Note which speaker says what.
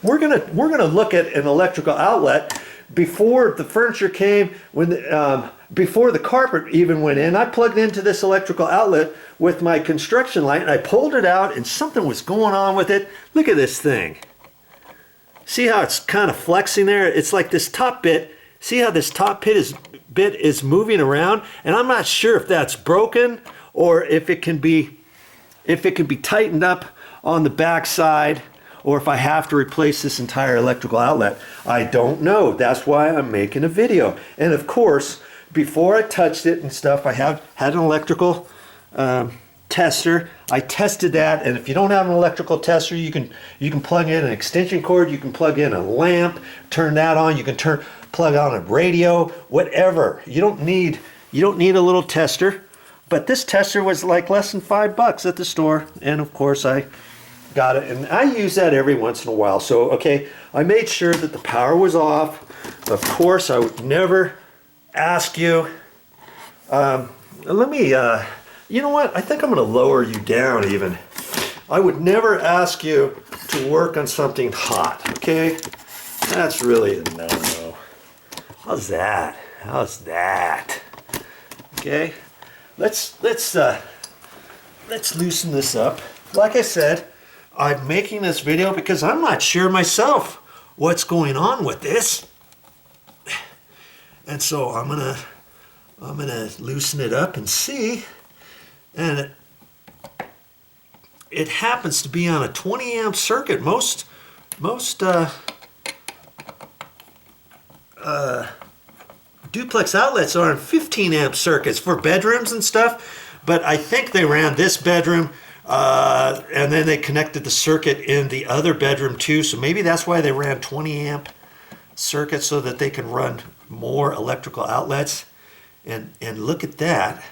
Speaker 1: we're gonna look at an electrical outlet. Before the furniture came, before the carpet even went in, I plugged into this electrical outlet with my construction light, and I pulled it out, and something was going on with it. Look at this thing. See how it's kind of flexing there? It's like this top bit. See how this top bit is moving around, and I'm not sure if that's broken or if it can be tightened up on the back side, or if I have to replace this entire electrical outlet. I don't know. That's why I'm making a video. And of course, before I touched it and stuff, I had an electrical tester. I tested that, and if you don't have an electrical tester, you can plug in an extension cord, you can plug in a lamp, turn that on, you can plug on a radio, whatever. You don't need a little tester. But this tester was like less than $5 at the store, and of course I got it, and I use that every once in a while. So okay, I made sure that the power was off. Of course, I would never ask you. Let me. You know what? I think I'm going to lower you down even. I would never ask you to work on something hot. Okay, that's really a no-no. How's that? How's that? Okay, let's loosen this up. Like I said, I'm making this video because I'm not sure myself what's going on with this. And so I'm gonna loosen it up and see. And it happens to be on a 20 amp circuit. Most duplex outlets are on 15 amp circuits for bedrooms and stuff. But I think they ran this bedroom and then they connected the circuit in the other bedroom too. So maybe that's why they ran 20 amp circuits, so that they can run more electrical outlets. And look at that.